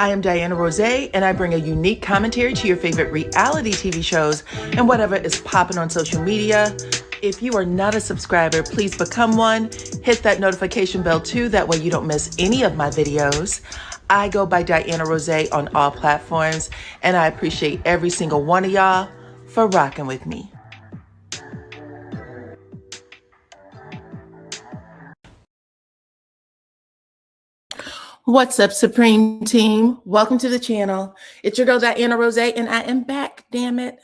I am DYANAROZAY, and I bring a unique commentary to your favorite reality TV shows and whatever is popping on social media. If you are not a subscriber, please become one. Hit that notification bell too, that way you don't miss any of my videos. I go by DYANAROZAY on all platforms, and I appreciate every single one of y'all for rocking with me. What's up, Supreme Team? Welcome to the channel. It's your girl, DYANAROZAY, and I am back, damn it.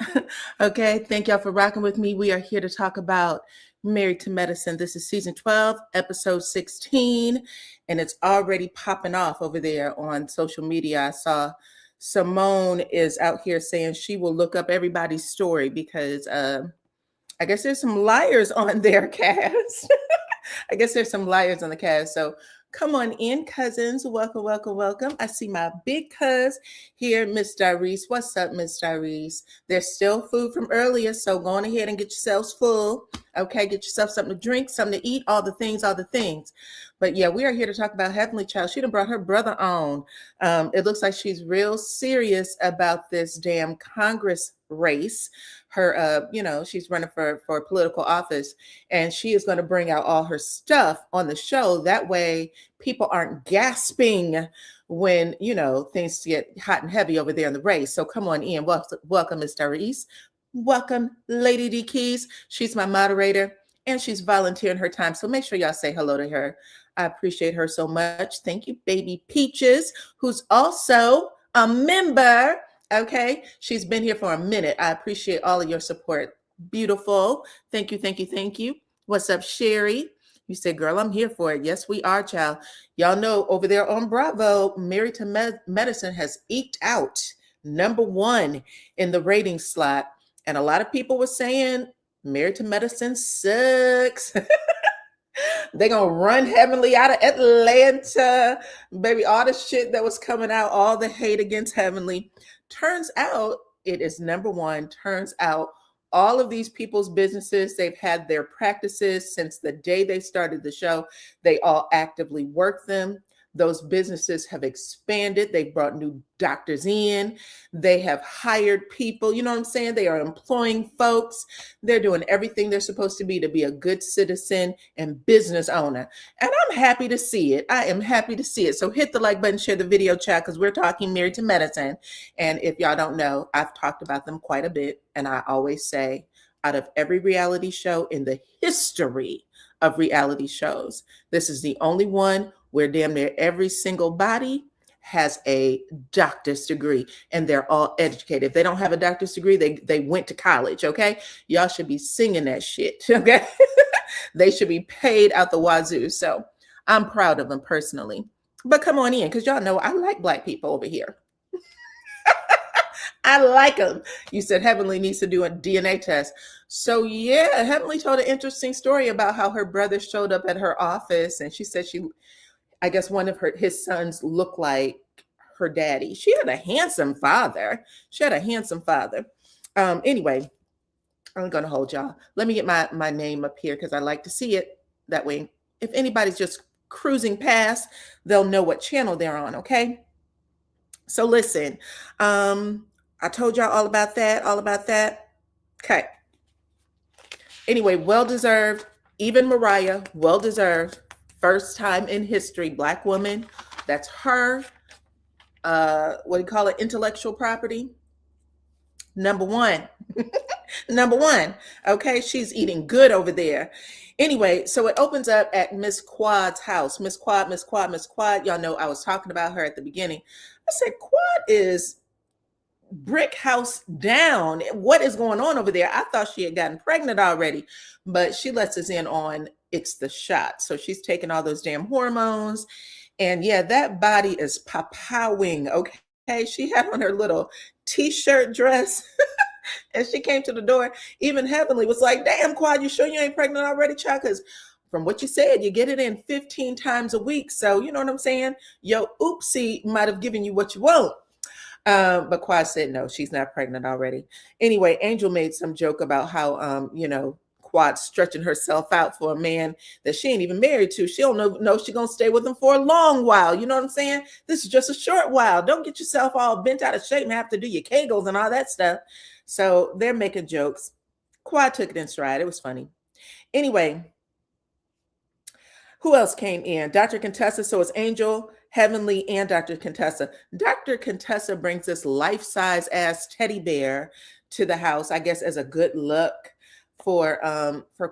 Okay, thank y'all for rocking with me. We are here to talk about Married to Medicine. This is season 12, episode 16, and it's already popping off over there on social media. I saw Simone is out here saying she will look up everybody's story because I guess there's some liars on their cast. I guess there's some liars on the cast. So come on in, cousins. Welcome, welcome, welcome. I see my big cuz here, Miss Dyrese. What's up, Miss Dyrese? There's still food from earlier, so go on ahead and get yourselves full. Okay, get yourself something to drink, something to eat, all the things, all the things. But yeah, we are here to talk about Heavenly Child. She done brought her brother on. It looks like she's real serious about this damn Congress race. Her, she's running for political office, and she is going to bring out all her stuff on the show. That way people aren't gasping when, things get hot and heavy over there in the race. So come on in. Welcome, Ms. Dyrese. Welcome, Lady D Keys. She's my moderator, and she's volunteering her time. So make sure y'all say hello to her. I appreciate her so much. Thank you, Baby Peaches, who's also a member. Okay, she's been here for a minute. I appreciate all of your support. Beautiful. Thank you, thank you, thank you. What's up, Sherry? You said, girl, I'm here for it. Yes, we are, child. Y'all know over there on Bravo, Married to Medicine has eked out #1 in the rating slot. And a lot of people were saying Married to Medicine sucks. They're going to run Heavenly out of Atlanta. Baby, all the shit that was coming out, all the hate against Heavenly. Turns out it is #1. Turns out all of these people's businesses, they've had their practices since the day they started the show. They all actively work them. Those businesses have expanded. They've brought new doctors in. They have hired people. You know what I'm saying? They are employing folks. They're doing everything they're supposed to be a good citizen and business owner. And I'm happy to see it. I am happy to see it. So hit the like button, share the video, chat, because we're talking Married to Medicine. And if y'all don't know, I've talked about them quite a bit. And I always say, out of every reality show in the history of reality shows, this is the only one where damn near every single body has a doctor's degree, and they're all educated. If they don't have a doctor's degree, they went to college, okay? Y'all should be singing that shit, okay? They should be paid out the wazoo. So I'm proud of them personally. But come on in, because y'all know I like Black people over here. I like them. You said Heavenly needs to do a DNA test. So yeah, Heavenly told an interesting story about how her brother showed up at her office, and she said I guess one of his sons looked like her daddy. She had a handsome father. Anyway, I'm going to hold y'all. Let me get my name up here because I like to see it. That way, if anybody's just cruising past, they'll know what channel they're on, okay? So listen, I told y'all all about that. Okay. Anyway, well-deserved. Even Mariah, well-deserved. First time in history, Black woman. That's her. What do you call it? Intellectual property. #1. #1. Okay, she's eating good over there. Anyway, so it opens up at Miss Quad's house. Miss Quad. Y'all know I was talking about her at the beginning. I said, Quad is brick house down. What is going on over there? I thought she had gotten pregnant already, but she lets us in on it's the shot. So she's taking all those damn hormones. And yeah, that body is pow-powing. Okay. She had on her little t-shirt dress and she came to the door. Even Heavenly was like, damn, Quad, you sure you ain't pregnant already, child? Because from what you said, you get it in 15 times a week. So you know what I'm saying? Yo, oopsie might have given you what you want. But Quad said, no, she's not pregnant already. Anyway, Angel made some joke about how, Quad stretching herself out for a man that she ain't even married to. She don't know she gonna stay with him for a long while. You know what I'm saying? This is just a short while. Don't get yourself all bent out of shape and have to do your kegels and all that stuff. So they're making jokes. Quad took it in stride. It was funny. Anyway, who else came in? Dr. Contessa. So it's Angel, Heavenly, and Dr. Contessa. Dr. Contessa brings this life-size ass teddy bear to the house, I guess, as a good luck for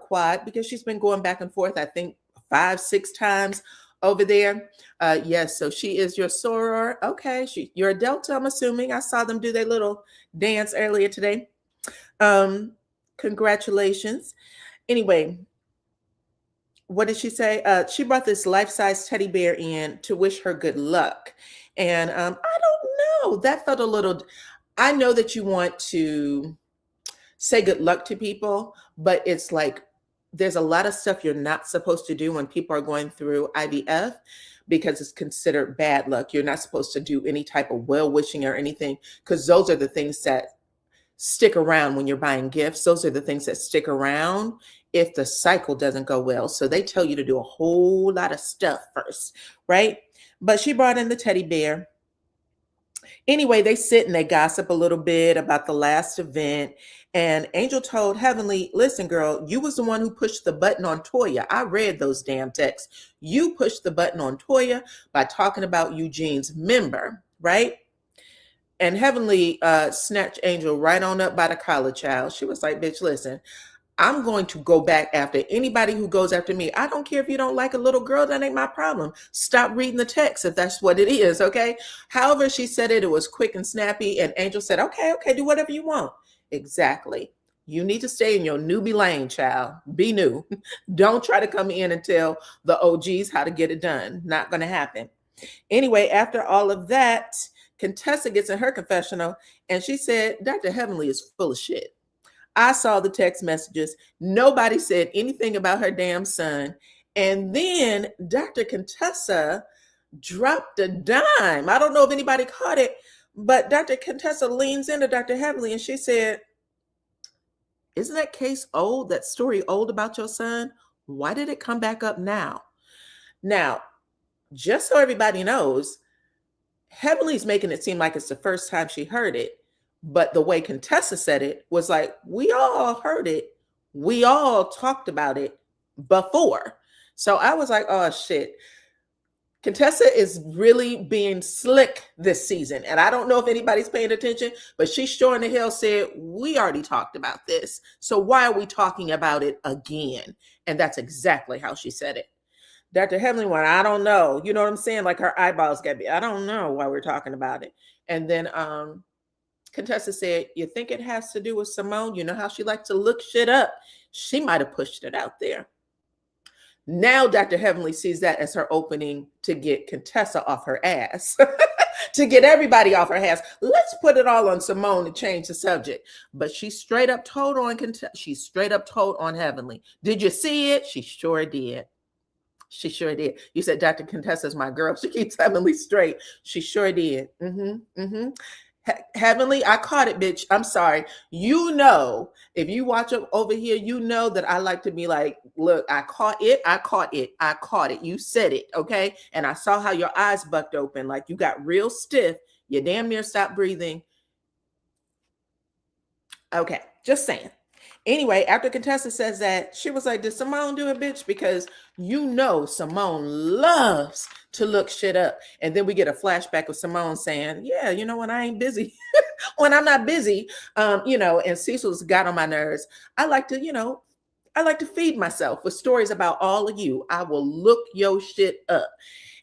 Quad, because she's been going back and forth, I think 5-6 times over there. Yes, so she is your soror. Okay, you're a Delta, I'm assuming. I saw them do their little dance earlier today. Congratulations. Anyway, what did she say? She brought this life-size teddy bear in to wish her good luck. And I don't know. That felt a little... I know that you want to say good luck to people, but it's like there's a lot of stuff you're not supposed to do when people are going through IVF because it's considered bad luck. You're not supposed to do any type of well-wishing or anything, because those are the things that stick around when you're buying gifts. Those are the things that stick around if the cycle doesn't go well. So they tell you to do a whole lot of stuff first, right? But she brought in the teddy bear. Anyway, they sit and they gossip a little bit about the last event. And Angel told Heavenly, listen, girl, you was the one who pushed the button on Toya. I read those damn texts. You pushed the button on Toya by talking about Eugene's member, right? And Heavenly snatched Angel right on up by the collar, child. She was like, bitch, listen, I'm going to go back after anybody who goes after me. I don't care if you don't like a little girl. That ain't my problem. Stop reading the text if that's what it is, okay? However she said it, it was quick and snappy. And Angel said, okay, do whatever you want. Exactly. You need to stay in your newbie lane, child. Be new. Don't try to come in and tell the OGs how to get it done. Not going to happen. Anyway, after all of that, Contessa gets in her confessional and she said, Dr. Heavenly is full of shit. I saw the text messages. Nobody said anything about her damn son. And then Dr. Contessa dropped a dime. I don't know if anybody caught it, but Dr. Contessa leans into Dr. Heavenly and she said, isn't that case old, that story old about your son? Why did it come back up now? Now, just so everybody knows, Heavenly's making it seem like it's the first time she heard it. But the way Contessa said it was like, we all heard it. We all talked about it before. So I was like, oh, shit. Contessa is really being slick this season. And I don't know if anybody's paying attention, but she sure in the hell said, we already talked about this. So why are we talking about it again? And that's exactly how she said it. Dr. Heavenly went, I don't know. You know what I'm saying? Like her eyeballs got me. I don't know why we're talking about it. And then Contessa said, you think it has to do with Simone? You know how she likes to look shit up. She might have pushed it out there. Now Dr. Heavenly sees that as her opening to get Contessa off her ass, to get everybody off her ass. Let's put it all on Simone to change the subject. But she straight up told on she straight up told on Heavenly. Did you see it? She sure did. She sure did. You said Dr. Contessa's my girl. She keeps Heavenly straight. She sure did. Heavenly, I caught it, bitch. I'm sorry. You know, if you watch up over here, you know that I like to be like, look, I caught it. I caught it. I caught it. You said it. Okay. And I saw how your eyes bucked open. Like you got real stiff. You damn near stopped breathing. Okay. Just saying. Anyway, after Contessa says that, she was like, did Simone do it, bitch? Because you know Simone loves to look shit up. And then we get a flashback of Simone saying, yeah, you know, when I ain't busy, when I'm not busy, you know, and Cecil's got on my nerves. I like to feed myself with stories about all of you. I will look your shit up.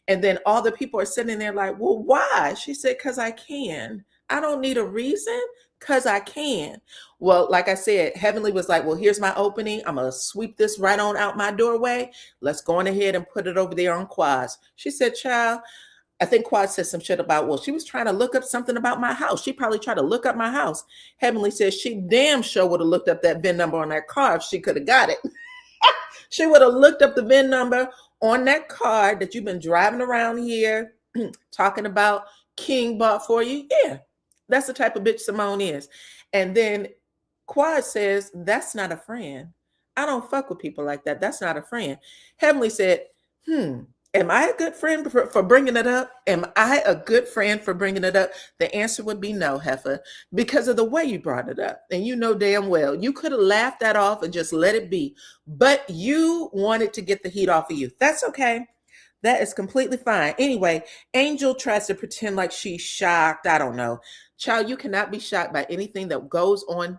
And then all the people are sitting there like, well, why? She said, because I can. I don't need a reason. Because I can. Well, like I said, Heavenly was like, well, here's my opening. I'm going to sweep this right on out my doorway. Let's go on ahead and put it over there on Quaz. She said, child, I think Quaz said some shit about, well, she was trying to look up something about my house. She probably tried to look up my house. Heavenly says she damn sure would have looked up that VIN number on that car if she could have got it. She would have looked up the VIN number on that car that you've been driving around here talking about King bought for you. Yeah. That's the type of bitch Simone is. And then Quad says, that's not a friend. I don't fuck with people like that. That's not a friend. Heavenly said, am I a good friend for bringing it up? Am I a good friend for bringing it up? The answer would be no, Heifer, because of the way you brought it up. And you know damn well, you could have laughed that off and just let it be. But you wanted to get the heat off of you. That's okay. That is completely fine. Anyway, Angel tries to pretend like she's shocked. I don't know. Child, you cannot be shocked by anything that goes on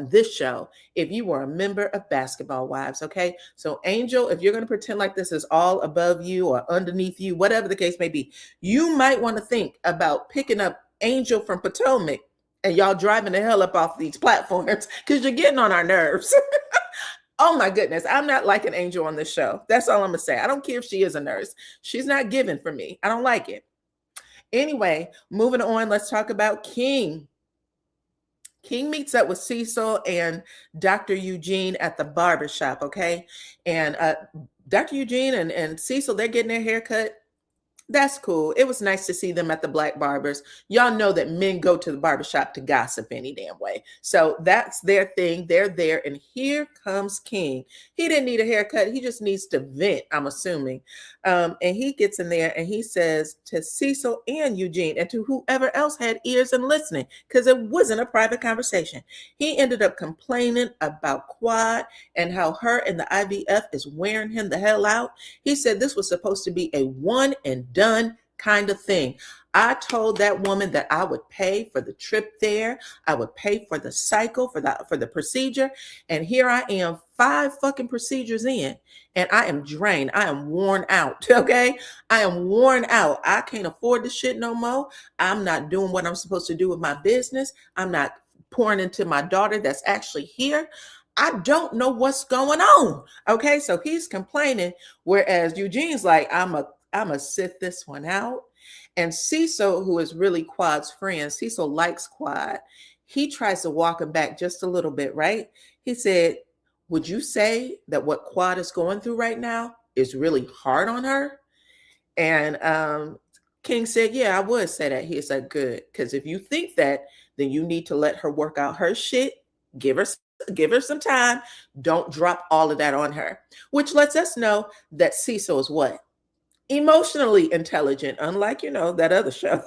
this show if you were a member of Basketball Wives, okay? So Angel, if you're going to pretend like this is all above you or underneath you, whatever the case may be, you might want to think about picking up Angel from Potomac and y'all driving the hell up off these platforms because you're getting on our nerves. Oh my goodness, I'm not like an Angel on this show. That's all I'm gonna say. I don't care if she is a nurse. She's not given for me. I don't like it. Anyway, moving on, let's talk about King. King meets up with Cecil and Dr. Eugene at the barbershop, okay? And Dr. Eugene and Cecil, they're getting their hair cut. That's cool. It was nice to see them at the black barbers. Y'all know that men go to the barbershop to gossip any damn way. So that's their thing. They're there. And here comes King. He didn't need a haircut. He just needs to vent, I'm assuming. And he gets in there and he says to Cecil and Eugene and to whoever else had ears and listening, because it wasn't a private conversation. He ended up complaining about Quad and how her and the IVF is wearing him the hell out. He said this was supposed to be a one and done kind of thing. I told that woman that I would pay for the trip there. I would pay for the cycle, for the procedure. And here I am, 5 fucking procedures in, and I am drained. I am worn out. Okay. I am worn out. I can't afford this shit no more. I'm not doing what I'm supposed to do with my business. I'm not pouring into my daughter that's actually here. I don't know what's going on. Okay. So he's complaining. Whereas Eugene's like, I'm a sit this one out. And Cecil, who is really Quad's friend, Cecil likes Quad. He tries to walk him back just a little bit, right? He said, would you say that what Quad is going through right now is really hard on her? And King said, yeah, I would say that. He said, good. Because if you think that, then you need to let her work out her shit. Give her some time. Don't drop all of that on her. Which lets us know that Cecil is what? Emotionally intelligent, unlike, that other show.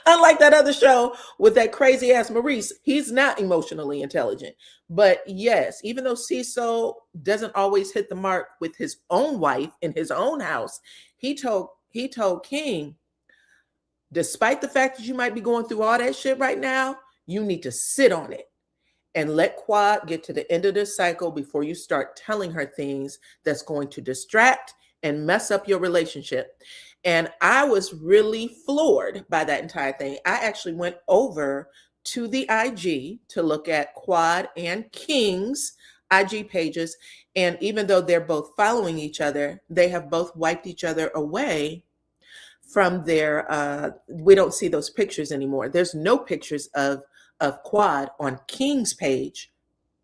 Unlike that other show with that crazy ass Maurice, he's not emotionally intelligent. But yes, even though Cecil doesn't always hit the mark with his own wife in his own house, he told King, despite the fact that you might be going through all that shit right now, you need to sit on it and let Quad get to the end of this cycle before you start telling her things that's going to distract and mess up your relationship. And I was really floored by that entire thing. I actually went over to the IG to look at Quad and King's IG pages. And even though they're both following each other, they have both wiped each other away from their, we don't see those pictures anymore. There's no pictures of Quad on King's page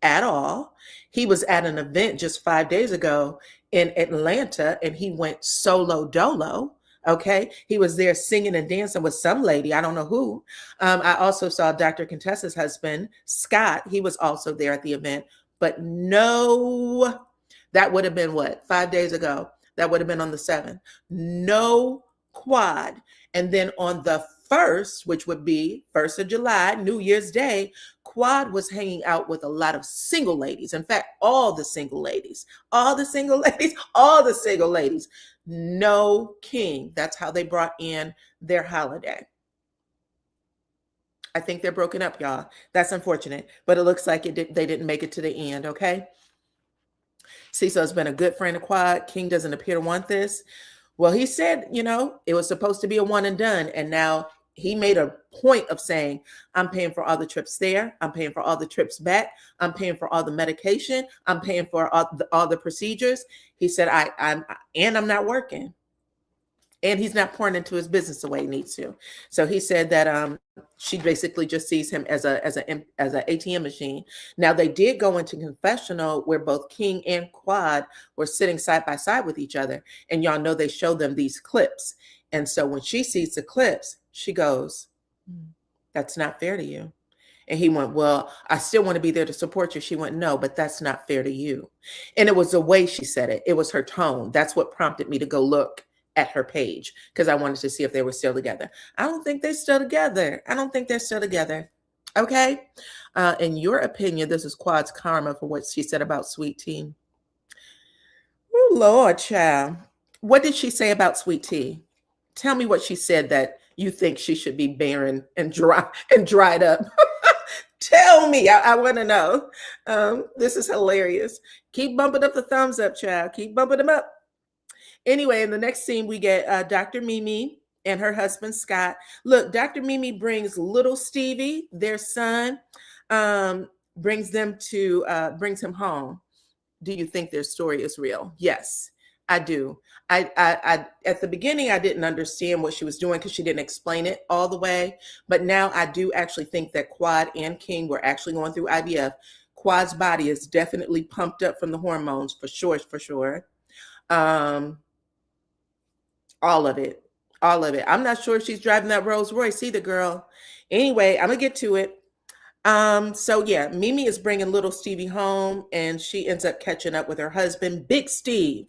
at all. He was at an event just 5 days ago in Atlanta and he went solo dolo. Okay. He was there singing and dancing with some lady. I don't know who. I also saw Dr. Contessa's husband, Scott. He was also there at the event, but no, that would have been what? 5 days ago. That would have been on the 7th. No Quad. And then on the 1st, which would be 1st of July, New Year's Day, Quad was hanging out with a lot of single ladies. In fact, all the single ladies. No King. That's how they brought in their holiday. I think they're broken up, y'all. That's unfortunate, but it looks like they didn't make it to the end, okay? Cecil's been a good friend of Quad. King doesn't appear to want this. Well, he said, it was supposed to be a one and done, and now he made a point of saying, I'm paying for all the trips there. I'm paying for all the trips back. I'm paying for all the medication. I'm paying for all the procedures. He said, I'm not working. And he's not pouring into his business the way he needs to. So he said that she basically just sees him as an ATM machine. Now, they did go into confessional where both King and Quad were sitting side by side with each other. And y'all know they showed them these clips. And so when she sees the clips, she goes, that's not fair to you. And he went, well, I still want to be there to support you. She went, no, but that's not fair to you. And it was the way she said it. It was her tone. That's what prompted me to go look at her page because I wanted to see if they were still together. I don't think they're still together. I don't think they're still together. Okay. In your opinion, this is Quad's karma for what she said about Sweet Tea. Oh, Lord, child. What did she say about Sweet Tea? Tell me what she said that you think she should be barren and dried up. Tell me. I want to know. This is hilarious. Keep bumping up the thumbs up, child. Keep bumping them up. Anyway, in the next scene, we get Dr. Mimi and her husband, Scott. Look, Dr. Mimi brings little Stevie, their son, brings him home. Do you think their story is real? Yes, I do. I at the beginning, I didn't understand what she was doing because she didn't explain it all the way. But now I do actually think that Quad and King were actually going through IVF. Quad's body is definitely pumped up from the hormones, for sure, for sure. All of it. All of it. I'm not sure if she's driving that Rolls Royce either, girl. Anyway, I'm going to get to it. So yeah, Mimi is bringing little Stevie home and she ends up catching up with her husband, Big Steve.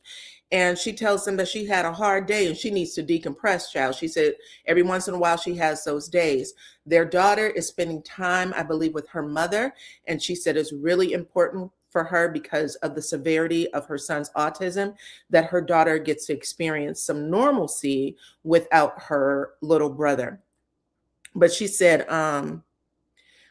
And she tells him that she had a hard day and she needs to decompress, child. She said every once in a while she has those days. Their daughter is spending time, I believe, with her mother. And she said it's really important for her because of the severity of her son's autism that her daughter gets to experience some normalcy without her little brother. But she said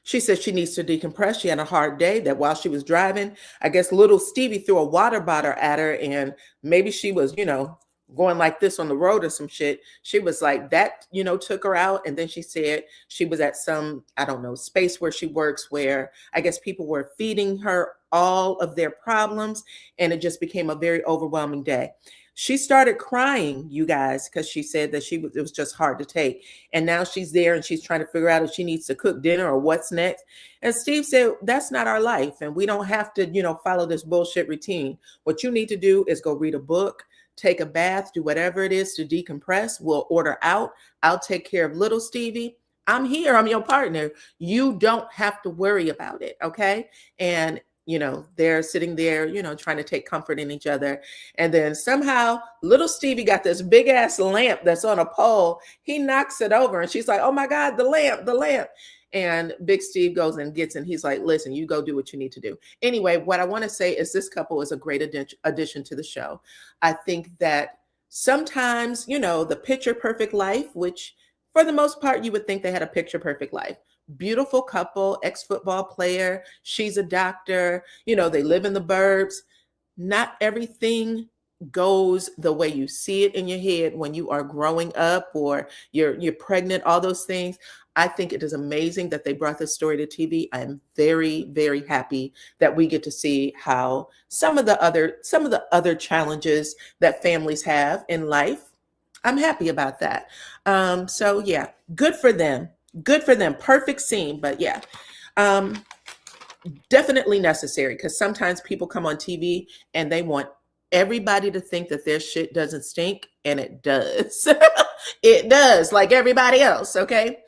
she needs to decompress. She had a hard day, that while she was driving, I guess little Stevie threw a water bottle at her and maybe she was, going like this on the road or some shit. She was like that, took her out. And then she said she was at some, I don't know, space where she works where I guess people were feeding her all of their problems. And it just became a very overwhelming day. She started crying, you guys, because she said that it was just hard to take. And now she's there and she's trying to figure out if she needs to cook dinner or what's next. And Steve said, that's not our life. And we don't have to, follow this bullshit routine. What you need to do is go read a book, take a bath, do whatever it is to decompress. We'll order out. I'll take care of little Stevie. I'm here. I'm your partner. You don't have to worry about it. Okay. And they're sitting there, trying to take comfort in each other. And then somehow little Stevie got this big ass lamp that's on a pole. He knocks it over and she's like, oh my God, the lamp. And Big Steve goes and gets it. And he's like, listen, you go do what you need to do. Anyway, what I want to say is this couple is a great addition to the show. I think that sometimes, the picture perfect life, which for the most part, you would think they had a picture perfect life. Beautiful couple, ex-football player. She's a doctor. They live in the burbs. Not everything goes the way you see it in your head when you are growing up or you're pregnant, all those things. I think it is amazing that they brought this story to TV. I am very, very happy that we get to see how some of the other challenges that families have in life. I'm happy about that. So yeah, good for them. Good for them. Perfect scene. But yeah, definitely necessary because sometimes people come on TV and they want everybody to think that their shit doesn't stink, and it does. It does, like everybody else. Okay.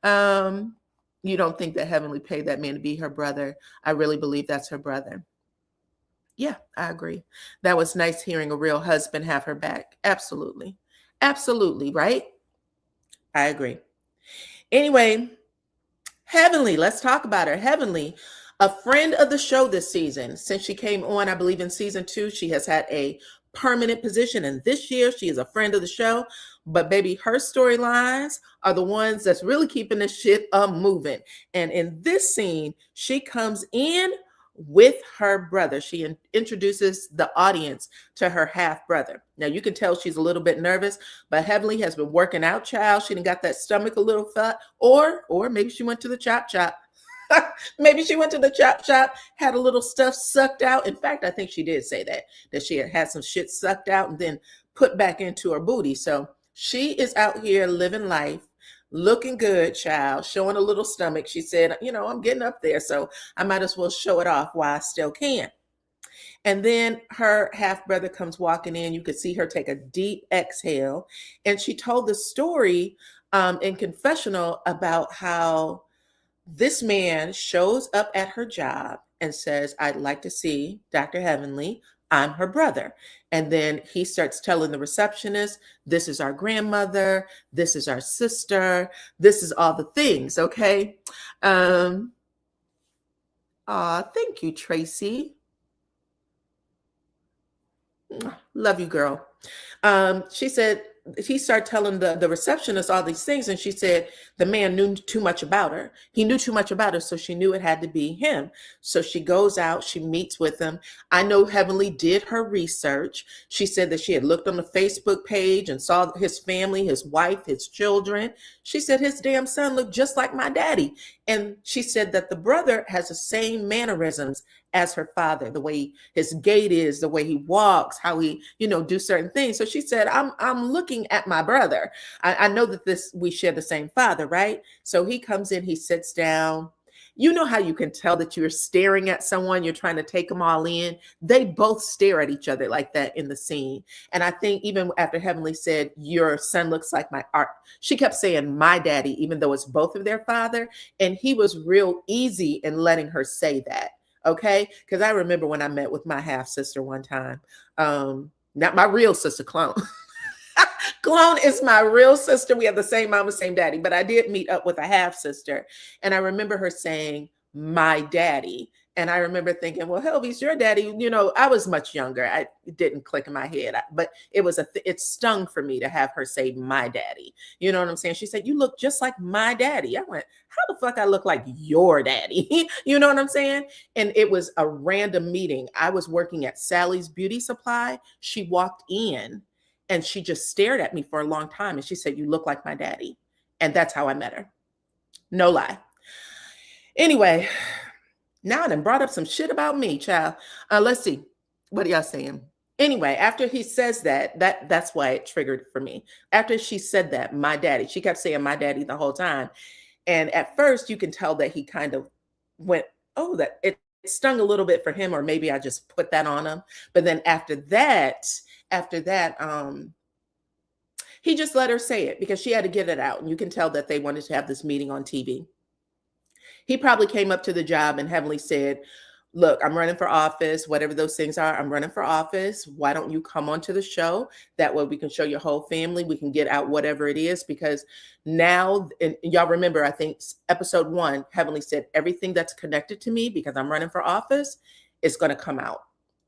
You don't think that Heavenly paid that man to be her brother. I really believe that's her brother. Yeah, I agree. That was nice hearing a real husband have her back. Absolutely. Absolutely. Right. I agree. Anyway, Heavenly, let's talk about her. Heavenly, a friend of the show this season. Since she came on, I believe in season 2, she has had a permanent position. And this year, she is a friend of the show. But baby, her storylines are the ones that's really keeping this shit moving. And in this scene, she comes in with her brother. She introduces the audience to her half brother. Now you can tell she's a little bit nervous, but Heavenly has been working out, child. She done got that stomach a little fat, or maybe she went to the chop. Maybe she went to the chop, had a little stuff sucked out. In fact, I think she did say that she had some shit sucked out and then put back into her booty. So she is out here living life, looking good, child, showing a little stomach. She said, I'm getting up there, so I might as well show it off while I still can. And then her half brother comes walking in. You could see her take a deep exhale. And she told the story in confessional about how This man shows up at her job and says, I'd like to see Dr. Heavenly. I'm her brother. And then he starts telling the receptionist, this is our grandmother, this is our sister, this is all the things, okay? Thank you, Tracy. Love you, girl. She said, he started telling the receptionist all these things, and she said the man knew too much about her. He knew too much about her, so she knew it had to be him. So she goes out, she meets with him. I know Heavenly did her research. She said that she had looked on the Facebook page and saw his family, his wife, his children. She said his damn son looked just like my daddy. And she said that the brother has the same mannerisms as her father, the way his gait is, the way he walks, how he, do certain things. So she said, I'm looking at my brother. I know that we share the same father, right? So he comes in, he sits down. You know how you can tell that you're staring at someone, you're trying to take them all in. They both stare at each other like that in the scene. And I think even after Heavenly said, your son looks like my art, she kept saying my daddy, even though it's both of their father. And he was real easy in letting her say that. Okay. Because I remember when I met with my half sister one time, not my real sister, Clone. Clone is my real sister. We have the same mama, same daddy, but I did meet up with a half sister. And I remember her saying, my daddy. And I remember thinking, well, Helvy's your daddy. I was much younger. It didn't click in my head, but it stung for me to have her say my daddy. You know what I'm saying? She said, you look just like my daddy. I went, how the fuck I look like your daddy? You know what I'm saying? And it was a random meeting. I was working at Sally's Beauty Supply. She walked in and she just stared at me for a long time. And she said, you look like my daddy. And that's how I met her. No lie. Anyway, now I done brought up some shit about me, child. Let's see. What are y'all saying? Anyway, after he says that's why it triggered for me. After she said that, my daddy, she kept saying my daddy the whole time. And at first you can tell that he kind of went, oh, that it stung a little bit for him, or maybe I just put that on him. But then after that, he just let her say it because she had to get it out. And you can tell that they wanted to have this meeting on TV. He probably came up to the job and Heavenly said, look, I'm running for office, whatever those things are. I'm running for office. Why don't you come onto the show? That way we can show your whole family. We can get out whatever it is, because now, and y'all remember, I think episode 1, Heavenly said, everything that's connected to me because I'm running for office is going to come out.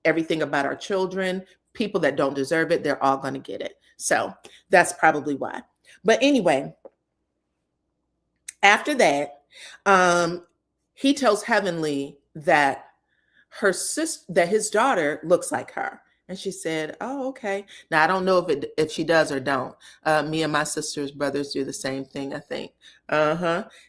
Everything about our children, people that don't deserve it, they're all going to get it. So that's probably why. But anyway, after that, he tells Heavenly that his daughter looks like her. And she said, oh, okay. Now, I don't know if she does or don't. Me and my sister's brothers do the same thing, I think.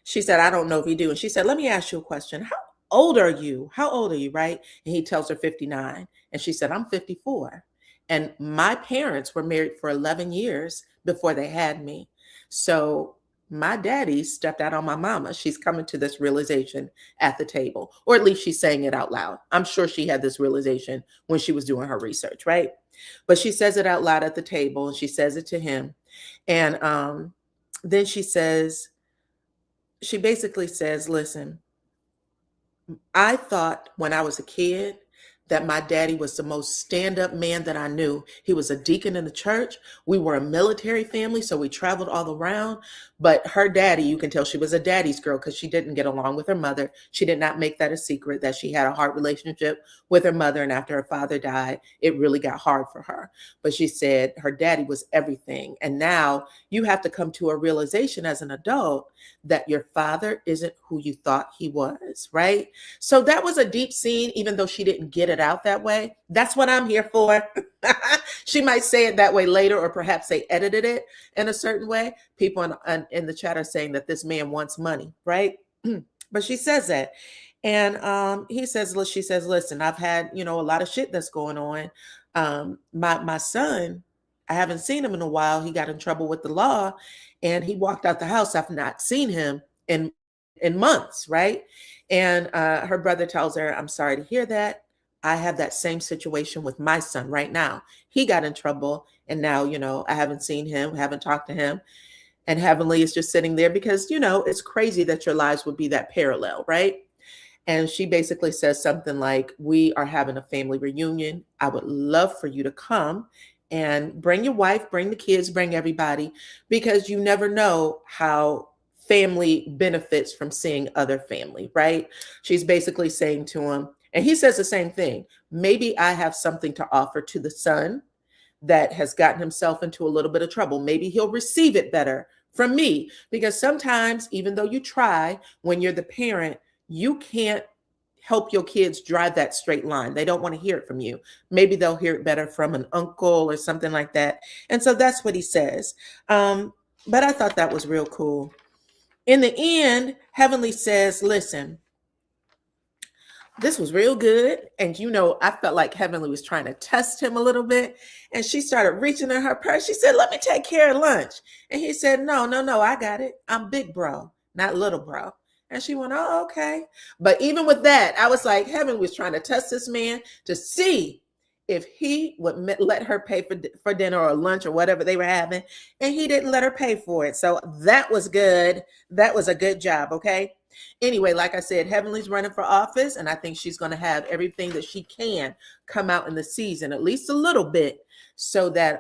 She said, I don't know if you do. And she said, let me ask you a question. How old are you? How old are you, right? And he tells her 59. And she said, I'm 54. And my parents were married for 11 years before they had me. So my daddy stepped out on my mama. She's coming to this realization at the table, or at least she's saying it out loud. I'm sure she had this realization when she was doing her research, right? But she says it out loud at the table, and she says it to him. And then she basically says, listen, I thought when I was a kid that my daddy was the most stand-up man that I knew. He was a deacon in the church. We were a military family, so we traveled all around. But her daddy, you can tell she was a daddy's girl because she didn't get along with her mother. She did not make that a secret that she had a hard relationship with her mother. And after her father died, it really got hard for her. But she said her daddy was everything. And now you have to come to a realization as an adult that your father isn't who you thought he was, right? So that was a deep scene, even though she didn't get it out that way. That's what I'm here for. She might say it that way later, or perhaps they edited it in a certain way. People in the chat are saying that this man wants money, right? But she says that. And she says, listen, I've had, a lot of shit that's going on. My son, I haven't seen him in a while. He got in trouble with the law and he walked out the house. I've not seen him in months, right? And her brother tells her, I'm sorry to hear that. I have that same situation with my son right now. He got in trouble and now, I haven't seen him, haven't talked to him. And Heavenly is just sitting there because, it's crazy that your lives would be that parallel, right? And she basically says something like, "We are having a family reunion. I would love for you to come and bring your wife, bring the kids, bring everybody, because you never know how family benefits from seeing other family," right? She's basically saying to him, and he says the same thing, maybe I have something to offer to the son that has gotten himself into a little bit of trouble. Maybe he'll receive it better from me, because sometimes, even though you try, when you're the parent, you can't help your kids drive that straight line. They don't want to hear it from you. Maybe they'll hear it better from an uncle or something like that. And so that's what he says. But I thought that was real cool. In the end, Heavenly says, listen, this was real good. And I felt like Heavenly was trying to test him a little bit. And she started reaching in her purse. She said, let me take care of lunch. And he said, no, I got it. I'm big bro, not little bro. And she went, oh, okay. But even with that, I was like, Heaven was trying to test this man to see if he would let her pay for dinner or lunch or whatever they were having. And he didn't let her pay for it. So that was good. That was a good job. Okay. Anyway, like I said, Heavenly's running for office, and I think she's going to have everything that she can come out in the season, at least a little bit, so that,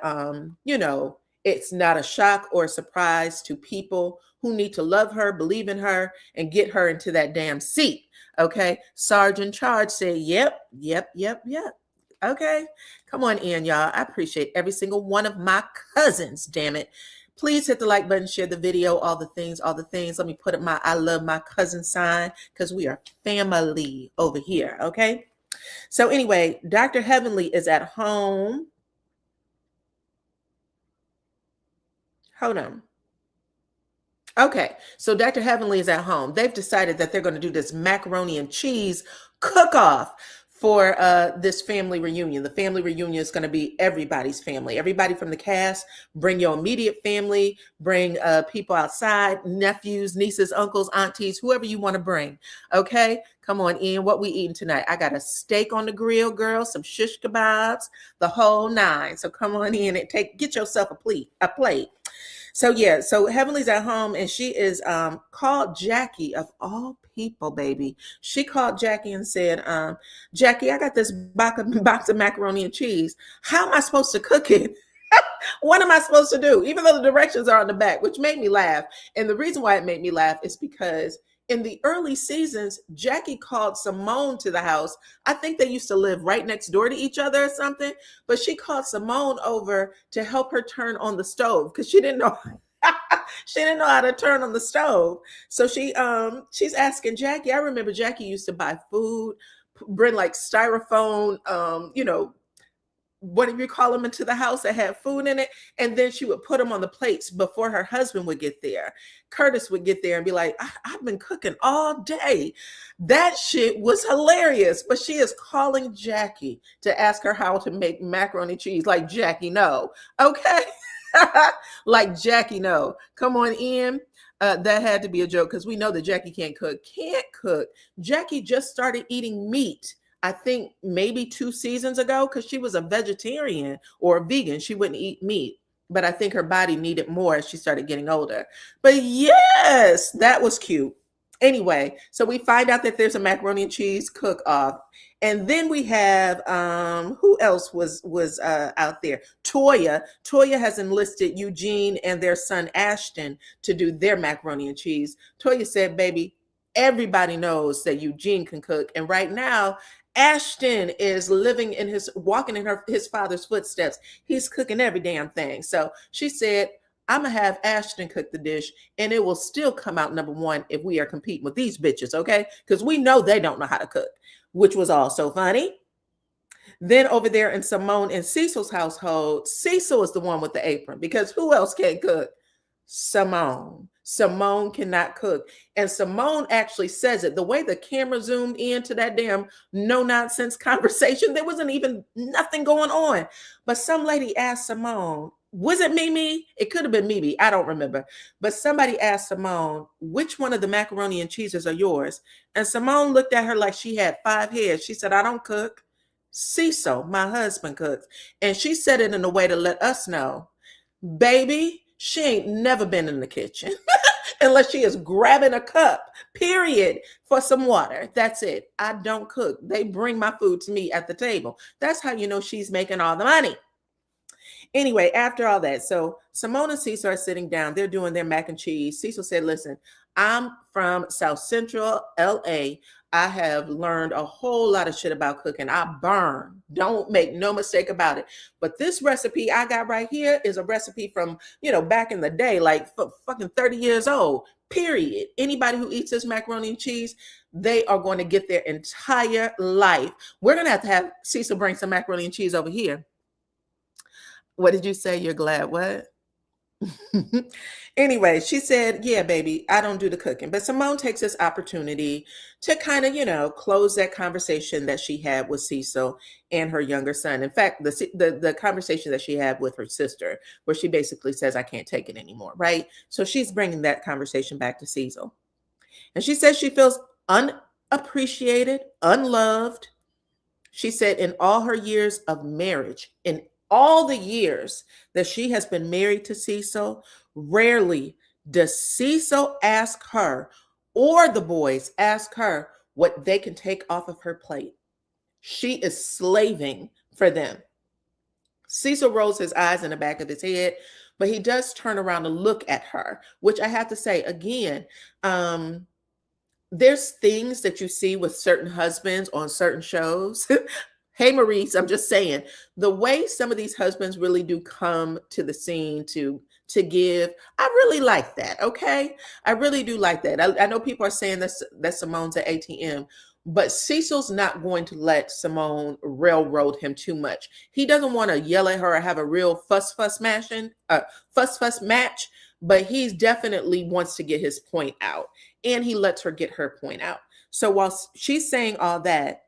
it's not a shock or a surprise to people who need to love her, believe in her, and get her into that damn seat. Okay. Sergeant Charge said, yep. Okay. Come on in, y'all. I appreciate every single one of my cousins, damn it. Please hit the like button, share the video, all the things. Let me put up my I love my cousin sign, because we are family over here, okay? So anyway, Dr. Heavenly is at home. Hold on. Okay, so Dr. Heavenly is at home. They've decided that they're going to do this macaroni and cheese cook-off for this family reunion. The family reunion is going to be everybody's family. Everybody from the cast, bring your immediate family, bring people outside, nephews, nieces, uncles, aunties, whoever you want to bring. Okay, come on in. What we eating tonight? I got a steak on the grill, girl, some shish kebabs, the whole nine. So come on in and get yourself a plate. So Heavenly's at home, and she is called Jackie, of all people, baby. She called Jackie and said, Jackie, I got this box of macaroni and cheese. How am I supposed to cook it? What am I supposed to do? Even though the directions are on the back, which made me laugh. And the reason why it made me laugh is because in the early seasons, Jackie called Simone to the house. I think they used to live right next door to each other or something, but she called Simone over to help her turn on the stove because she didn't know she didn't know how to turn on the stove. So she's asking Jackie. I remember Jackie used to buy food, bring like styrofoam, what do you call them, into the house that had food in it, and then she would put them on the plates before her husband would get there. Curtis would get there and be like, I've been cooking all day. That shit was hilarious. But she is calling Jackie to ask her how to make macaroni and cheese. Like, Jackie, no. Okay. Like, Jackie, no. Come on in. That had to be a joke, because we know that Jackie can't cook. Jackie just started eating meat, I think maybe 2 seasons ago, because she was a vegetarian or a vegan. She wouldn't eat meat, but I think her body needed more as she started getting older. But yes, that was cute. Anyway, so we find out that there's a macaroni and cheese cook-off. And then we have, who else was out there? Toya. Toya has enlisted Eugene and their son Ashton to do their macaroni and cheese. Toya said, baby, everybody knows that Eugene can cook. And right now, Ashton is walking in his father's footsteps. He's cooking every damn thing. So she said, I'm going to have Ashton cook the dish, and it will still come out number one if we are competing with these bitches, okay? Because we know they don't know how to cook, which was also funny. Then over there in Simone and Cecil's household, Cecil is the one with the apron, because who else can cook? Simone. Simone cannot cook. And Simone actually says it. The way the camera zoomed into that damn no-nonsense conversation, there wasn't even nothing going on. But some lady asked Simone, was it Mimi? It could have been Mimi. I don't remember. But somebody asked Simone, which one of the macaroni and cheeses are yours? And Simone looked at her like she had 5 heads. She said, I don't cook. Cecil, my husband, cooks. And she said it in a way to let us know, baby, She ain't never been in the kitchen unless she is grabbing a cup, period, for some water. That's it. I don't cook. They bring my food to me at the table. That's how you know she's making all the money. Anyway, after all that, so Simone and Cecil are sitting down. They're doing their mac and cheese. Cecil said, listen, I'm from South Central LA. I have learned a whole lot of shit about cooking. I burn. Don't make no mistake about it. But this recipe I got right here is a recipe from, back in the day, like fucking 30 years old, period. Anybody who eats this macaroni and cheese, they are going to get their entire life. We're going to have Cecil bring some macaroni and cheese over here. What did you say? You're glad what? Anyway, she said, yeah, baby, I don't do the cooking. But Simone takes this opportunity to kind of, close that conversation that she had with Cecil and her younger son. In fact, the conversation that she had with her sister, where she basically says, I can't take it anymore, right? So she's bringing that conversation back to Cecil. And she says she feels unappreciated, unloved. She said in all her years of marriage, in all the years that she has been married to Cecil, rarely does Cecil ask her or the boys ask her what they can take off of her plate. She is slaving for them. Cecil rolls his eyes in the back of his head, but he does turn around and look at her, which I have to say, again, there's things that you see with certain husbands on certain shows. Hey, Maurice, I'm just saying, the way some of these husbands really do come to the scene to give, I really like that, okay? I really do like that. I know people are saying that Simone's an ATM, but Cecil's not going to let Simone railroad him too much. He doesn't want to yell at her or have a real fuss match, but he definitely wants to get his point out, and he lets her get her point out. So while she's saying all that,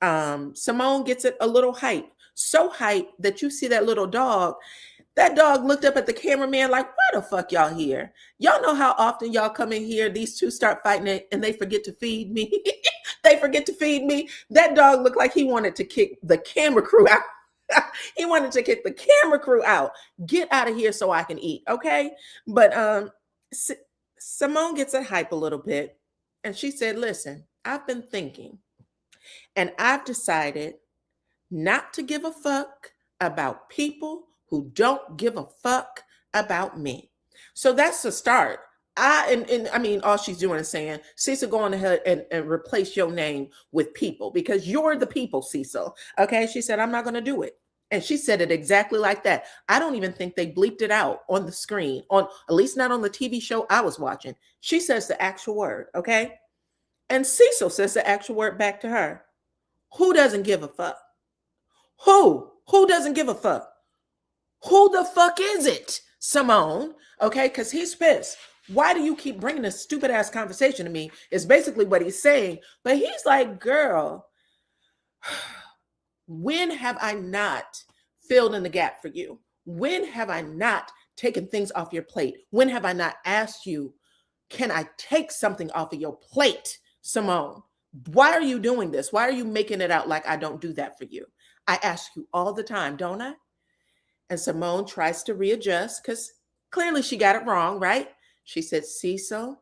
Simone gets it a little hype, so hype that you see that little dog. That dog looked up at the cameraman like, why the fuck y'all here? Y'all know how often y'all come in here, these two start fighting and they forget to feed me. They forget to feed me. That dog looked like he wanted to kick the camera crew out. He wanted to kick the camera crew out. Get out of here so I can eat, okay? But Simone gets a hype a little bit, and she said, listen, I've been thinking, and I've decided not to give a fuck about people who don't give a fuck about me. So that's the start. I mean, all she's doing is saying, Cecil, go on ahead and replace your name with people because you're the people, Cecil. Okay. She said, I'm not going to do it. And she said it exactly like that. I don't even think they bleeped it out on the screen, at least not on the TV show I was watching. She says the actual word. Okay. And Cecil says the actual word back to her. Who doesn't give a fuck? Who doesn't give a fuck? Who the fuck is it, Simone? Okay, because he's pissed. Why do you keep bringing this stupid ass conversation to me? Is basically what he's saying. But he's like, girl, when have I not filled in the gap for you? When have I not taken things off your plate? When have I not asked you, can I take something off of your plate, Simone? Why are you doing this? Why are you making it out like I don't do that for you? I ask you all the time, don't I? And Simone tries to readjust because clearly she got it wrong, right? She said, Cecil,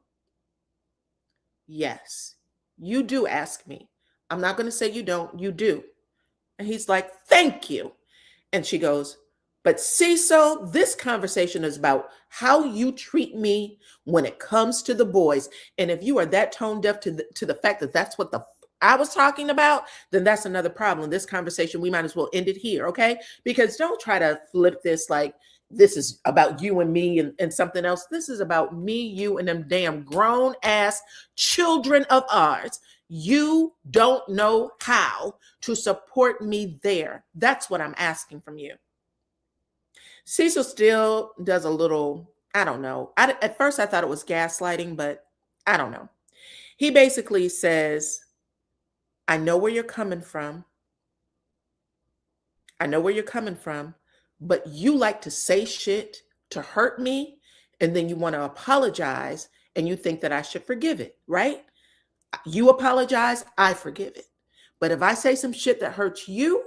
yes, you do ask me. I'm not going to say you don't, you do. And he's like, thank you. And she goes, but Cecil, this conversation is about how you treat me when it comes to the boys. And if you are that tone deaf to the fact that that's what I was talking about, then that's another problem. This conversation, we might as well end it here, okay? Because don't try to flip this like this is about you and me and something else. This is about me, you, and them damn grown ass children of ours. You don't know how to support me there. That's what I'm asking from you. Cecil still does a little, I don't know. At first I thought it was gaslighting, but I don't know. He basically says, I know where you're coming from. I know where you're coming from, but you like to say shit to hurt me, and then you want to apologize, and you think that I should forgive it, right? You apologize, I forgive it. But if I say some shit that hurts you,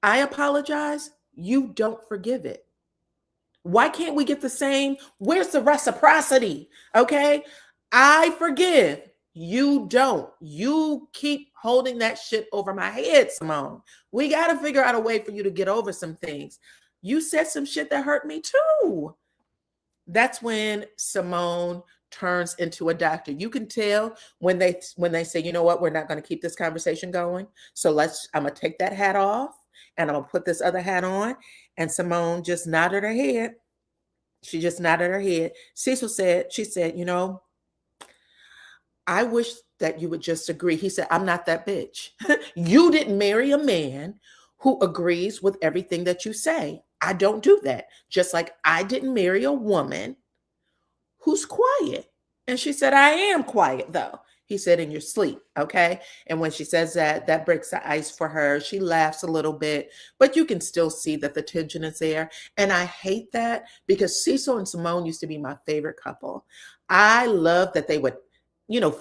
I apologize, you don't forgive it. Why can't we get the same? Where's the reciprocity? Okay. I forgive. You don't. You keep holding that shit over my head, Simone. We got to figure out a way for you to get over some things. You said some shit that hurt me too. That's when Simone turns into a doctor. You can tell when they say, you know what, we're not going to keep this conversation going. So I'm going to take that hat off and I'm going to put this other hat on. And Simone just nodded her head. She just nodded her head. Cecil said, she said, you know, I wish that you would just agree. He said, I'm not that bitch. You didn't marry a man who agrees with everything that you say. I don't do that. Just like I didn't marry a woman who's quiet. And she said, I am quiet though. He said, in your sleep. Okay. And when she says that, that breaks the ice for her. She laughs a little bit, but you can still see that the tension is there. And I hate that because Cecil and Simone used to be my favorite couple. I love that they would,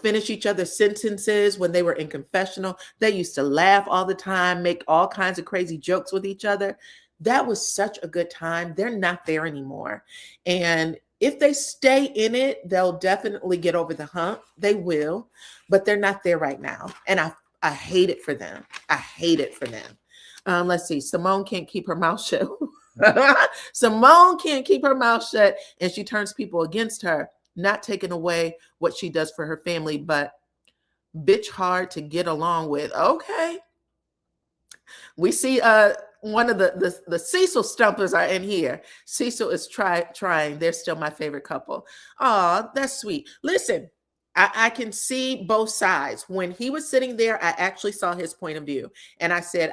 finish each other's sentences when they were in confessional. They used to laugh all the time, make all kinds of crazy jokes with each other. That was such a good time. They're not there anymore. And if they stay in it, they'll definitely get over the hump. They will, but they're not there right now. And I hate it for them. I hate it for them. Let's see. Simone can't keep her mouth shut. Simone can't keep her mouth shut, and she turns people against her, not taking away what she does for her family, but bitch hard to get along with. Okay. We see one of the Cecil stumpers are in here. Cecil is trying. They're still my favorite couple. Oh, that's sweet. Listen, I can see both sides. When he was sitting there, I actually saw his point of view. And I said,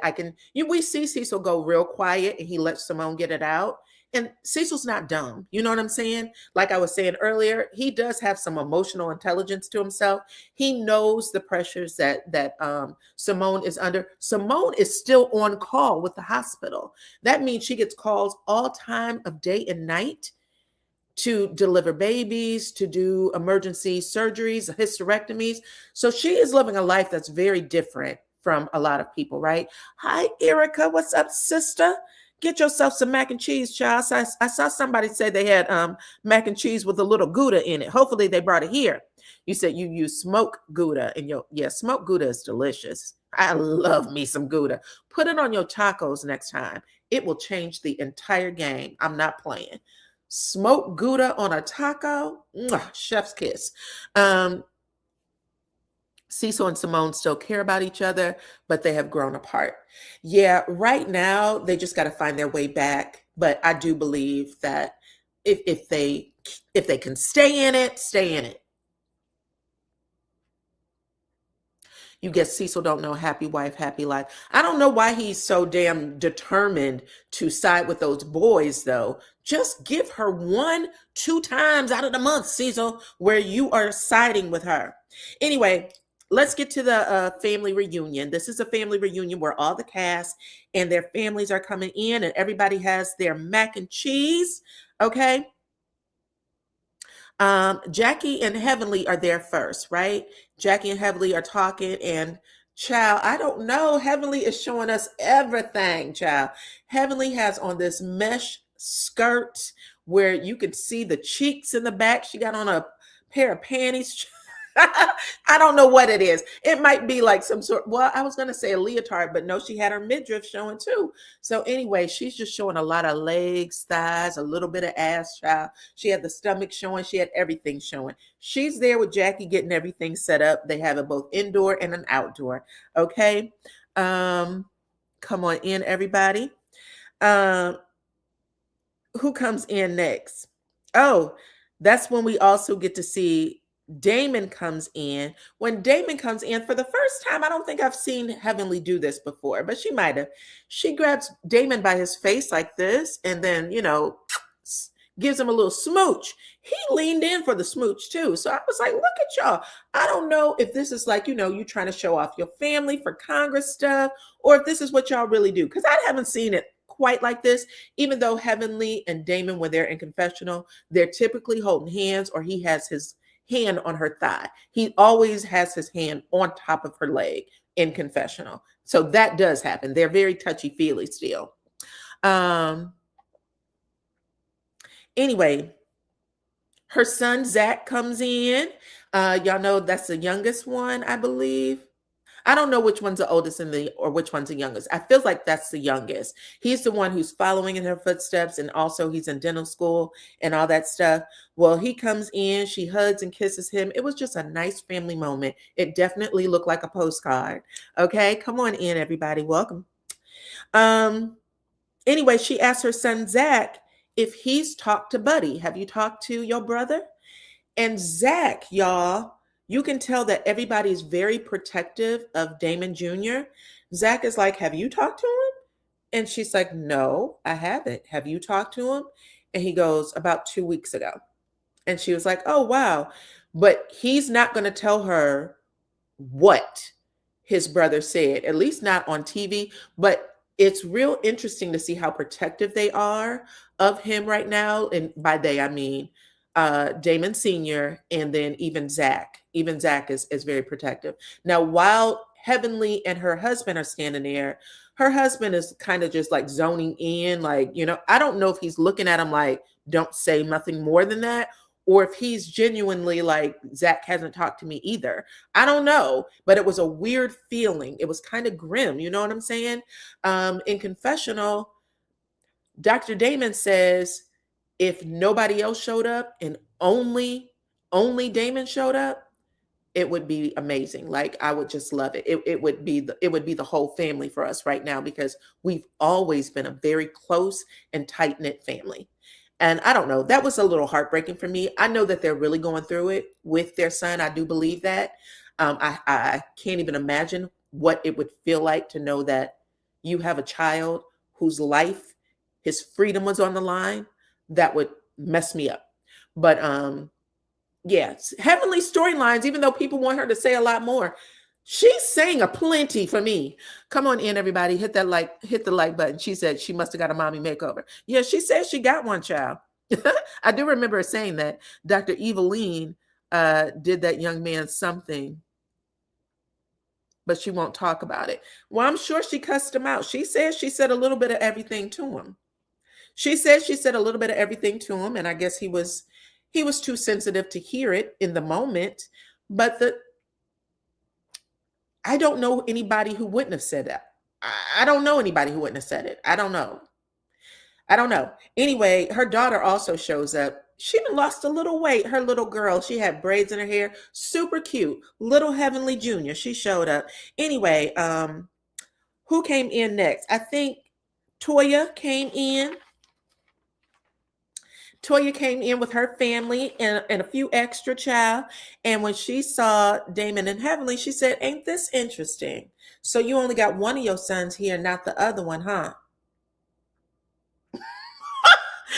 we see Cecil go real quiet and he lets Simone get it out. And Cecil's not dumb. You know what I'm saying? Like I was saying earlier, he does have some emotional intelligence to himself. He knows the pressures that Simone is under. Simone is still on call with the hospital. That means she gets calls all time of day and night to deliver babies, to do emergency surgeries, hysterectomies. So she is living a life that's very different from a lot of people, right? Hi, Erica. What's up, sister? Get yourself some mac and cheese, child. I saw somebody say they had mac and cheese with a little Gouda in it. Hopefully they brought it here. You said you use smoked Gouda in smoked Gouda is delicious. I love me some Gouda. Put it on your tacos next time. It will change the entire game. I'm not playing. Smoked Gouda on a taco, chef's kiss. Cecil and Simone still care about each other, but they have grown apart. Yeah, right now they just got to find their way back. But I do believe that if they can stay in it, stay in it. You guess Cecil don't know happy wife, happy life. I don't know why he's so damn determined to side with those boys, though. Just give her 1-2 times out of the month, Cecil, where you are siding with her. Anyway, let's get to the family reunion. This is a family reunion where all the cast and their families are coming in and everybody has their mac and cheese. Okay. Jackie and Heavenly are there first, right? Jackie and Heavenly are talking and child, I don't know. Heavenly is showing us everything, child. Heavenly has on this mesh skirt where you can see the cheeks in the back. She got on a pair of panties. I don't know what it is. It might be like some sort, well, I was going to say a leotard, but no, she had her midriff showing too. So anyway, she's just showing a lot of legs, thighs, a little bit of ass, child. She had the stomach showing. She had everything showing. She's there with Jackie getting everything set up. They have it both indoor and an outdoor. Okay. Come on in, everybody. Who comes in next? Oh, that's when we also get to see Damon comes in. When Damon comes in for the first time, I don't think I've seen Heavenly do this before, but she might have. She grabs Damon by his face like this and then, gives him a little smooch. He leaned in for the smooch too. So I was like, look at y'all. I don't know if this is like, you trying to show off your family for Congress stuff, or if this is what y'all really do. Because I haven't seen it quite like this, even though Heavenly and Damon, when they're in confessional, they're typically holding hands or he has his hand on her thigh. He always has his hand on top of her leg in confessional. So that does happen. They're very touchy-feely still. Anyway, her son Zach comes in. Y'all know that's the youngest one, I believe. I don't know which one's the oldest or which one's the youngest. I feel like that's the youngest. He's the one who's following in her footsteps, and also he's in dental school and all that stuff. Well, he comes in, she hugs and kisses him. It was just a nice family moment. It definitely looked like a postcard. Okay, come on in, everybody. Welcome. Anyway, she asked her son Zach if he's talked to Buddy. Have you talked to your brother? And Zach, y'all, you can tell that everybody's very protective of Damon Jr. Zach is like, have you talked to him? And she's like, no, I haven't. Have you talked to him? And he goes, about 2 weeks ago. And she was like, oh, wow. But he's not going to tell her what his brother said, at least not on TV. But it's real interesting to see how protective they are of him right now. And by they, I mean Damon Sr. and then even Zach. Even Zach is very protective. Now, while Heavenly and her husband are standing there, her husband is kind of just like zoning in, like, I don't know if he's looking at him like, don't say nothing more than that, or if he's genuinely like, Zach hasn't talked to me either. I don't know, but it was a weird feeling. It was kind of grim. You know what I'm saying? In confessional, Dr. Damon says, if nobody else showed up and only Damon showed up, it would be amazing. Like, I would just love it. It would be the whole family for us right now, because we've always been a very close and tight-knit family. And I don't know, that was a little heartbreaking for me. I know that they're really going through it with their son. I do believe that. I can't even imagine what it would feel like to know that you have a child whose life, his freedom was on the line. That would mess me up. But yes, Heavenly storylines, even though people want her to say a lot more, she's saying a plenty for me. Come on in, everybody. Hit the like button. She said she must have got a mommy makeover. Yeah, she says she got one, child. I do remember her saying that. Dr. Eveline did that young man something, but she won't talk about it. Well, I'm sure she cussed him out. She says she said a little bit of everything to him. She said a little bit of everything to him, and I guess he was too sensitive to hear it in the moment. But I don't know anybody who wouldn't have said that. I don't know anybody who wouldn't have said it. I don't know. Anyway, her daughter also shows up. She lost a little weight. Her little girl, she had braids in her hair. Super cute. Little Heavenly Jr. She showed up. Anyway, who came in next? I think Toya came in. Toya came in with her family and a few extra child. And when she saw Damon and Heavenly, she said, ain't this interesting? So you only got one of your sons here, not the other one, huh?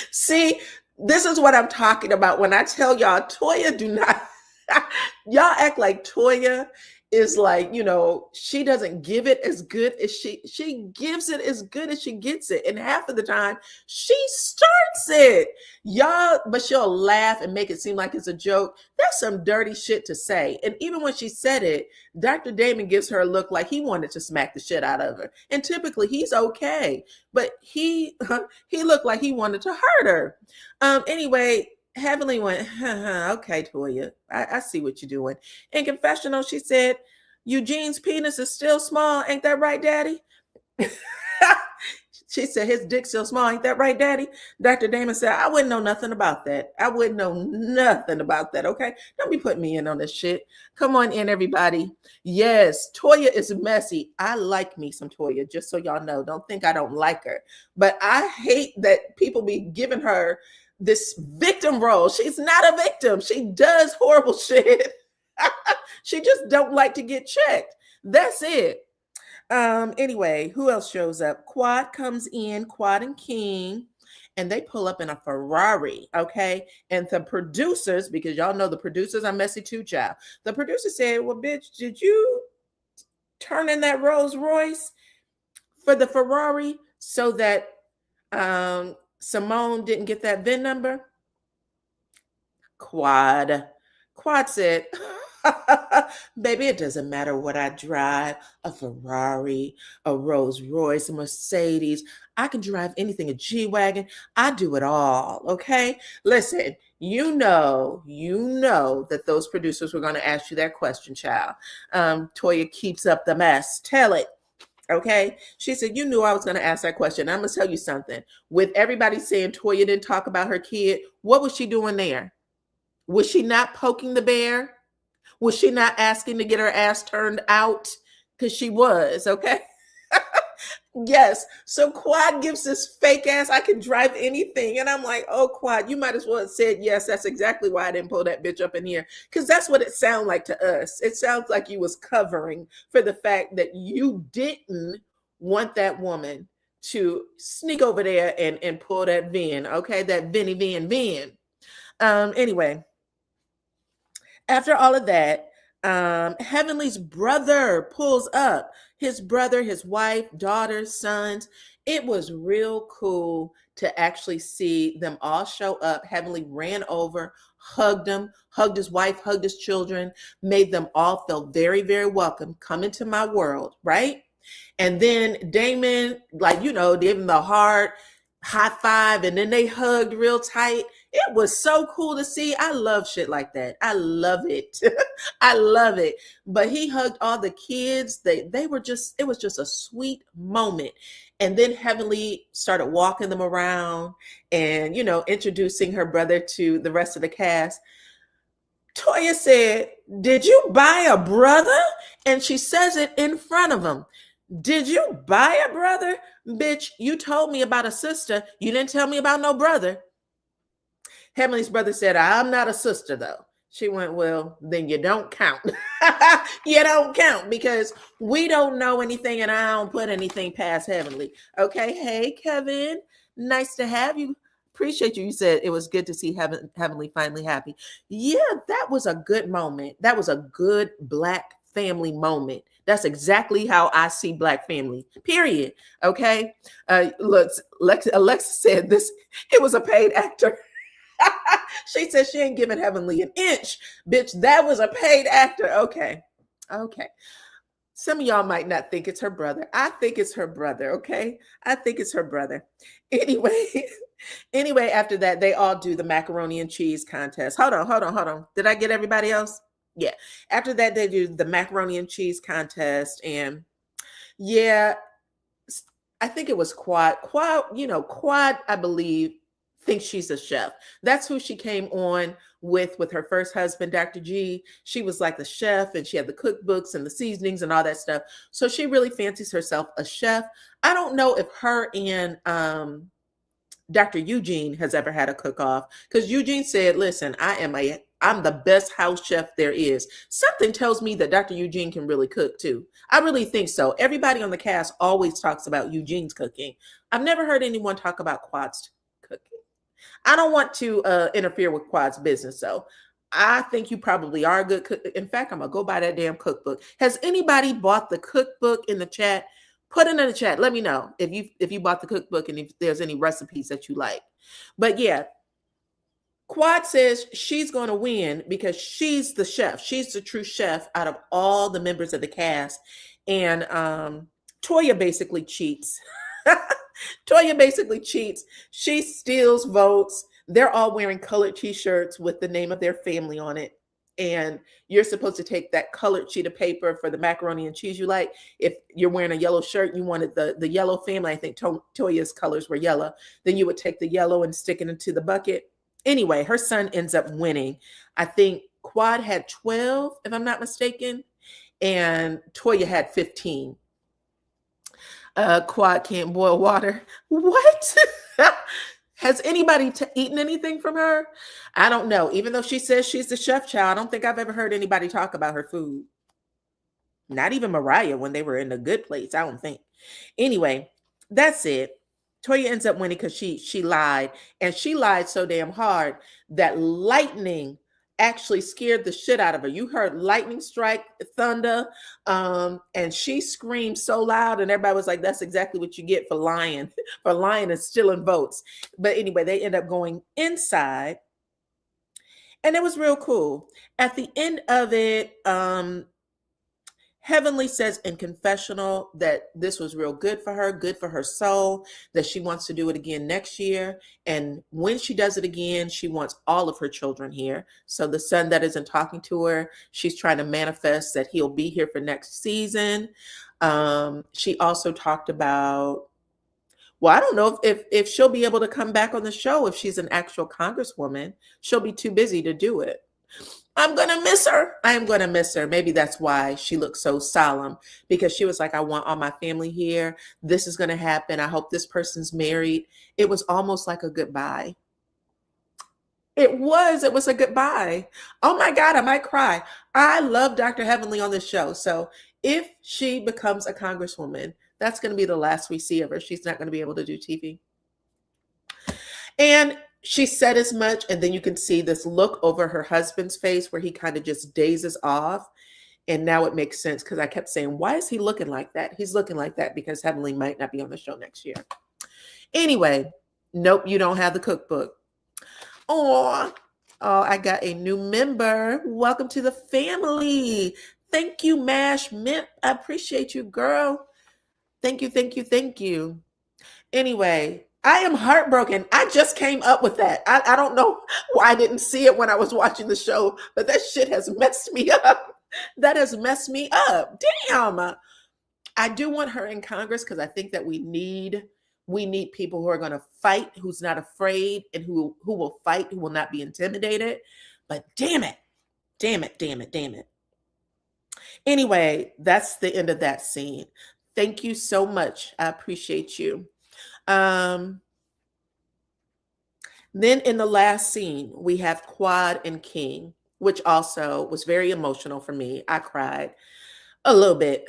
See, this is what I'm talking about when I tell y'all, Toya do not, y'all act like Toya is like, she doesn't give it as good as she gives it as good as she gets it. And half of the time she starts it. Y'all, but she'll laugh and make it seem like it's a joke. That's some dirty shit to say. And even when she said it, Dr. Damon gives her a look like he wanted to smack the shit out of her. And typically he's okay, but he looked like he wanted to hurt her. Anyway, Heavenly went, okay, Toya, I see what you're doing. In confessional, she said, Eugene's penis is still small. Ain't that right, Daddy? She said, his dick's still small. Ain't that right, Daddy? Dr. Damon said, I wouldn't know nothing about that. I wouldn't know nothing about that, okay? Don't be putting me in on this shit. Come on in, everybody. Yes, Toya is messy. I like me some Toya, just so y'all know. Don't think I don't like her. But I hate that people be giving her this victim role. She's not a victim. She does horrible shit. She just don't like to get checked. That's it. Anyway, who else shows up? Quad comes in, Quad and King, and they pull up in a Ferrari, okay? And the producers, because y'all know the producers are messy too, child. The producer said, well, bitch, did you turn in that Rolls Royce for the Ferrari so that Simone didn't get that VIN number? Quad said, Baby, it doesn't matter what I drive, a Ferrari, a Rolls Royce, a Mercedes. I can drive anything, a G-Wagon. I do it all, okay? Listen, you know that those producers were going to ask you that question, child. Toya keeps up the mess. Tell it. Okay. She said, you knew I was going to ask that question. I'm going to tell you something. With everybody saying Toya didn't talk about her kid, what was she doing there? Was she not poking the bear? Was she not asking to get her ass turned out? Because she was, okay? Yes. So Quad gives this fake ass, I can drive anything. And I'm like, oh, Quad, you might as well have said yes. That's exactly why I didn't pull that bitch up in here. Because that's what it sounded like to us. It sounds like you was covering for the fact that you didn't want that woman to sneak over there and pull that VIN, okay? That Vinny Vin. Anyway, after all of that, Heavenly's brother pulls up. His brother, his wife, daughters, sons. It was real cool to actually see them all show up. Heavenly ran over, hugged him, hugged his wife, hugged his children, made them all feel very, very welcome. Come into my world, right? And then Damon, like, gave him the hard high five, and then they hugged real tight. It was so cool to see. I love shit like that. I love it. I love it. But he hugged all the kids. It was just a sweet moment. And then Heavenly started walking them around and, introducing her brother to the rest of the cast. Toya said, "Did you buy a brother?" And she says it in front of him. Did you buy a brother? Bitch, you told me about a sister. You didn't tell me about no brother. Heavenly's brother said, I'm not a sister, though. She went, well, then you don't count. You don't count because we don't know anything and I don't put anything past Heavenly. Okay. Hey, Kevin. Nice to have you. Appreciate you. You said it was good to see Heavenly finally happy. Yeah, that was a good moment. That was a good Black family moment. That's exactly how I see Black family, period. Okay. Look, Alexa said this, it was a paid actor. She said she ain't giving Heavenly an inch. Bitch, that was a paid actor. Okay. Some of y'all might not think it's her brother. I think it's her brother, okay? I think it's her brother. Anyway, after that, they all do the macaroni and cheese contest. Hold on. Did I get everybody else? Yeah. After that, they do the macaroni and cheese contest. And yeah, I think it was Quad, I believe, thinks she's a chef. That's who she came on with her first husband, Dr. G. She was like the chef and she had the cookbooks and the seasonings and all that stuff. So she really fancies herself a chef. I don't know if her and Dr. Eugene has ever had a cook-off because Eugene said, listen, I'm the best house chef there is. Something tells me that Dr. Eugene can really cook too. I really think so. Everybody on the cast always talks about Eugene's cooking. I've never heard anyone talk about Quad's cooking. I don't want to interfere with Quad's business, so I think you probably are a good cook. In fact, I'm going to go buy that damn cookbook. Has anybody bought the cookbook in the chat? Put it in the chat. Let me know if you bought the cookbook and if there's any recipes that you like. But yeah, Quad says she's going to win because she's the chef. She's the true chef out of all the members of the cast. And Toya basically cheats. Toya basically cheats. She steals votes. They're all wearing colored t-shirts with the name of their family on it. And you're supposed to take that colored sheet of paper for the macaroni and cheese you like. If you're wearing a yellow shirt, you wanted the yellow family. I think Toya's colors were yellow. Then you would take the yellow and stick it into the bucket. Anyway, her son ends up winning. I think Quad had 12, if I'm not mistaken, and Toya had 15. Quad can't boil water. What? Has anybody eaten anything from her? I don't know. Even though she says she's the chef child, I don't think I've ever heard anybody talk about her food. Not even Mariah when they were in the good place, I don't think. Anyway, that's it. Toya ends up winning because she lied. And she lied so damn hard that lightning actually scared the shit out of her. You heard lightning strike, thunder, and she screamed so loud, and everybody was like, that's exactly what you get for lying, and stealing votes. But anyway, they end up going inside. And it was real cool. At the end of it, Heavenly says in confessional that this was real good for her soul, that she wants to do it again next year. And when she does it again, she wants all of her children here. So the son that isn't talking to her, she's trying to manifest that he'll be here for next season. She also talked about, well, I don't know if she'll be able to come back on the show if she's an actual congresswoman. She'll be too busy to do it. I'm going to miss her. I am going to miss her. Maybe that's why she looks so solemn, because she was like, I want all my family here. This is going to happen. I hope this person's married. It was almost like a goodbye. It was a goodbye. Oh my God, I might cry. I love Dr. Heavenly on this show. So if she becomes a congresswoman, that's going to be the last we see of her. She's not going to be able to do TV. And she said as much, and then you can see this look over her husband's face where he kind of just dazes off. And now it makes sense, because I kept saying, why is he looking like that? He's looking like that because Heavenly might not be on the show next year. Anyway, nope, you don't have the cookbook. Oh, I got a new member. Welcome to the family. Thank you, Mash Mint. I appreciate you, girl. Thank you, thank you, thank you. Anyway, I am heartbroken. I just came up with that. I don't know why I didn't see it when I was watching the show, but that shit has messed me up. That has messed me up. Damn. I do want her in Congress because I think that we need people who are going to fight, who's not afraid, and who will fight, who will not be intimidated. But damn it. Damn it, damn it, damn it. Anyway, that's the end of that scene. Thank you so much. I appreciate you. Then in the last scene, we have Quad and King, which also was very emotional for me. I cried a little bit.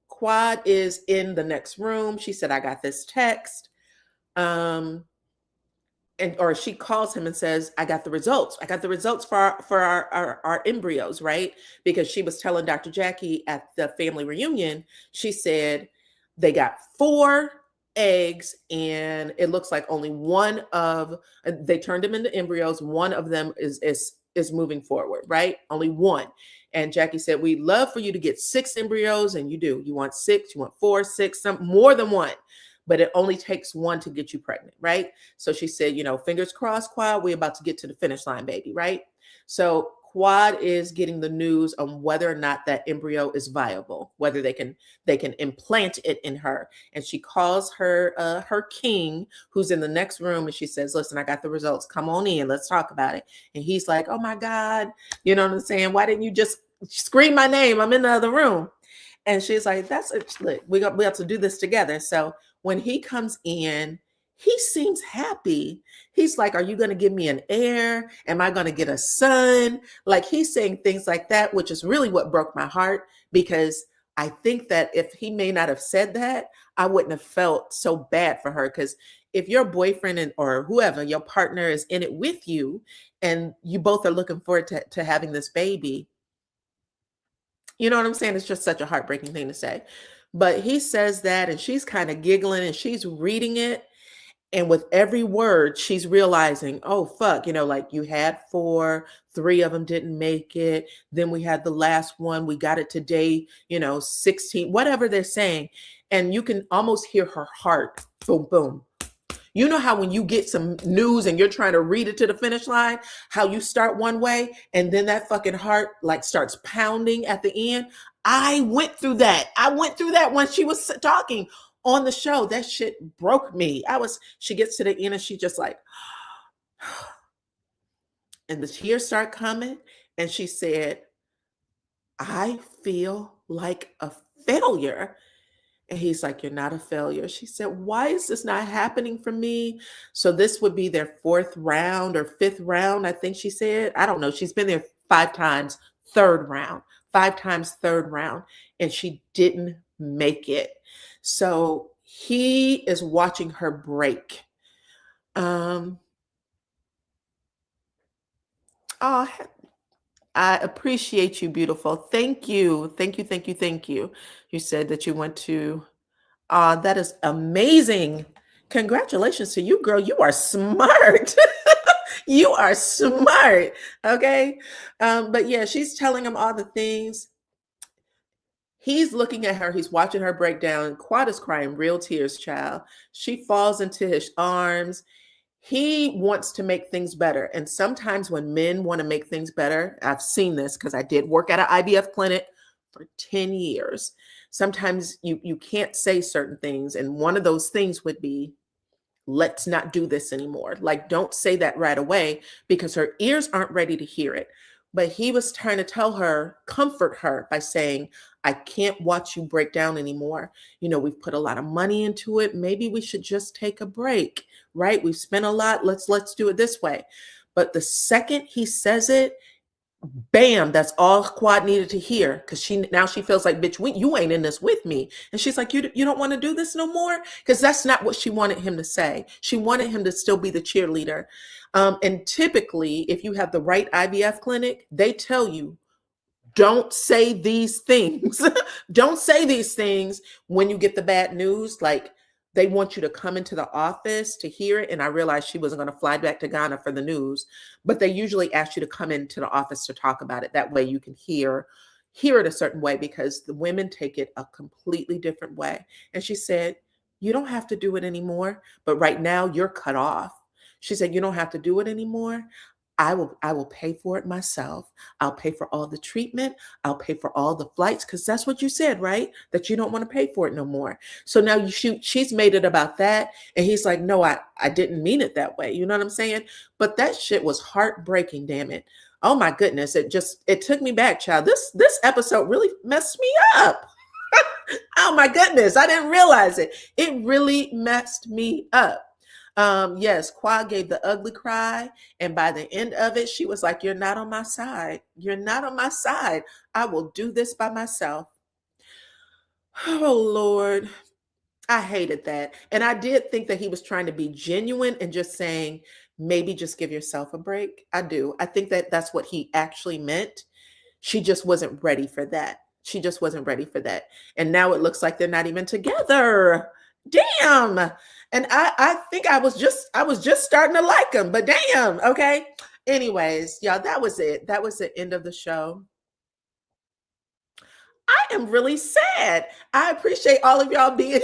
Quad is in the next room. She said, I got this text. Or she calls him and says, I got the results. I got the results for our embryos, right? Because she was telling Dr. Jackie at the family reunion, she said they got 4 eggs, and it looks like only one of, they turned them into embryos. One of them is moving forward, right? Only one. And Jackie said, we'd love for you to get 6 embryos, and you do. You want 6, you want 4, 6, some more than one. But it only takes one to get you pregnant, right? So she said, fingers crossed, Quad, we're about to get to the finish line, baby, right? So Quad is getting the news on whether or not that embryo is viable, whether they can implant it in her. And she calls her king, who's in the next room, and she says, listen, I got the results. Come on in, let's talk about it. And he's like, oh my God, you know what I'm saying? Why didn't you just scream my name? I'm in the other room. And she's like, we have to do this together. So when he comes in, he seems happy. He's like, are you going to give me an heir? Am I going to get a son? Like, he's saying things like that, which is really what broke my heart, because I think that if he may not have said that, I wouldn't have felt so bad for her. Because if your boyfriend or whoever, your partner, is in it with you, and you both are looking forward to having this baby, you know what I'm saying? It's just such a heartbreaking thing to say. But he says that, and she's kind of giggling, and she's reading it. And with every word, she's realizing, oh, fuck, like you had 4, 3 of them didn't make it. Then we had the last one. We got it today, 16, whatever they're saying. And you can almost hear her heart, boom, boom. You know how when you get some news and you're trying to read it to the finish line, how you start one way and then that fucking heart like starts pounding at the end? I went through that. When she was talking on the show. That shit broke me. She gets to the end and she just like, and the tears start coming. And she said, I feel like a failure. And he's like, you're not a failure. She said, why is this not happening for me? So this would be their 4th round or 5th round, I think she said. I don't know. She's been there 5 times, 3rd round, 5 times 3rd round, and she didn't make it. So he is watching her break. I appreciate you, beautiful. Thank you. Thank you, thank you, thank you. You said that you went to, that is amazing. Congratulations to you, girl. You are smart. You are smart. Okay. But yeah, she's telling him all the things. He's looking at her, he's watching her break down. Quad is crying real tears, child. She falls into his arms. He wants to make things better. And sometimes when men want to make things better, I've seen this because I did work at an IVF clinic for 10 years. Sometimes you can't say certain things. And one of those things would be, let's not do this anymore. Like, don't say that right away because her ears aren't ready to hear it. But he was trying to tell her, comfort her by saying, I can't watch you break down anymore. You know, we've put a lot of money into it. Maybe we should just take a break, right? We've spent a lot. Let's do it this way. But the second he says it, bam, that's all Quad needed to hear, because she feels like, bitch, you ain't in this with me. And she's like, you don't want to do this no more? Because that's not what she wanted him to say. She wanted him to still be the cheerleader. And typically, if you have the right IVF clinic, they tell you, don't say these things. Don't say these things when you get the bad news. Like, they want you to come into the office to hear it. And I realized she wasn't going to fly back to Ghana for the news, but they usually ask you to come into the office to talk about it. That way you can hear it a certain way, because the women take it a completely different way. And she said, you don't have to do it anymore, but right now you're cut off. She said, you don't have to do it anymore. I will pay for it myself. I'll pay for all the treatment. I'll pay for all the flights, because that's what you said, right? That you don't want to pay for it no more. So now she's made it about that. And he's like, no, I didn't mean it that way. You know what I'm saying? But that shit was heartbreaking, damn it. Oh my goodness. It took me back, child. This episode really messed me up. Oh my goodness. I didn't realize it. It really messed me up. Yes, Quad gave the ugly cry. And by the end of it, she was like, you're not on my side. You're not on my side. I will do this by myself. Oh, Lord. I hated that. And I did think that he was trying to be genuine and just saying, maybe just give yourself a break. I do. I think that that's what he actually meant. She just wasn't ready for that. She just wasn't ready for that. And now it looks like they're not even together. Damn. And I think I was just starting to like him, but damn. Okay. Anyways, y'all, that was it. That was the end of the show. I am really sad. I appreciate all of y'all being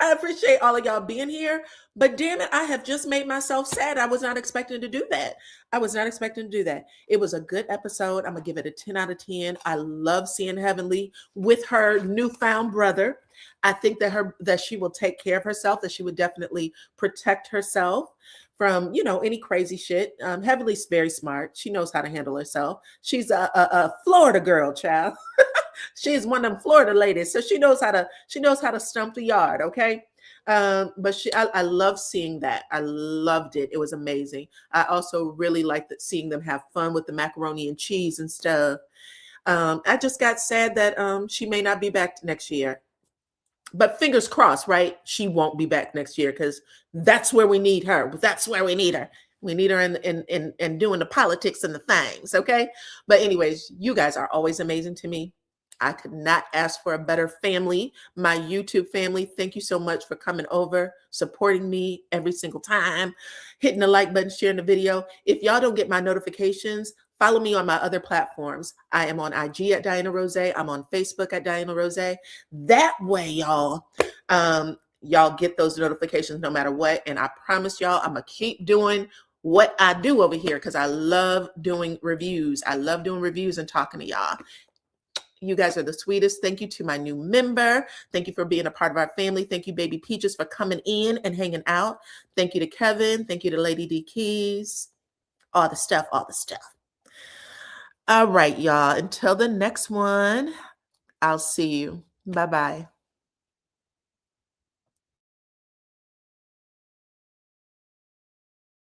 I appreciate all of y'all being here, but damn it, I have just made myself sad. I was not expecting to do that. I was not expecting to do that. It was a good episode. I'm gonna give it a 10 out of 10. I love seeing Heavenly with her newfound brother. I think that she will take care of herself, that she would definitely protect herself from, any crazy shit. Heavenly's very smart. She knows how to handle herself. She's a Florida girl, child. She's one of them Florida ladies, so she knows how to stump the yard. Okay. But I love seeing that. I loved it. It was amazing. I also really liked seeing them have fun with the macaroni and cheese and stuff. I just got sad that she may not be back next year. But fingers crossed, right? She won't be back next year, because that's where we need her. That's where we need her. We need her in doing the politics and the things. Okay. But anyways, you guys are always amazing to me. I could not ask for a better family. My YouTube family, thank you so much for coming over, supporting me every single time, hitting the like button, sharing the video. If y'all don't get my notifications, follow me on my other platforms. I am on IG at DYANAROZAY. I'm on Facebook at DYANAROZAY. That way, y'all get those notifications no matter what. And I promise y'all, I'm going to keep doing what I do over here, because I love doing reviews. I love doing reviews and talking to y'all. You guys are the sweetest. Thank you to my new member. Thank you for being a part of our family. Thank you, Baby Peaches, for coming in and hanging out. Thank you to Kevin. Thank you to Lady D Keys. All the stuff. All right, y'all. Until the next one, I'll see you. Bye-bye.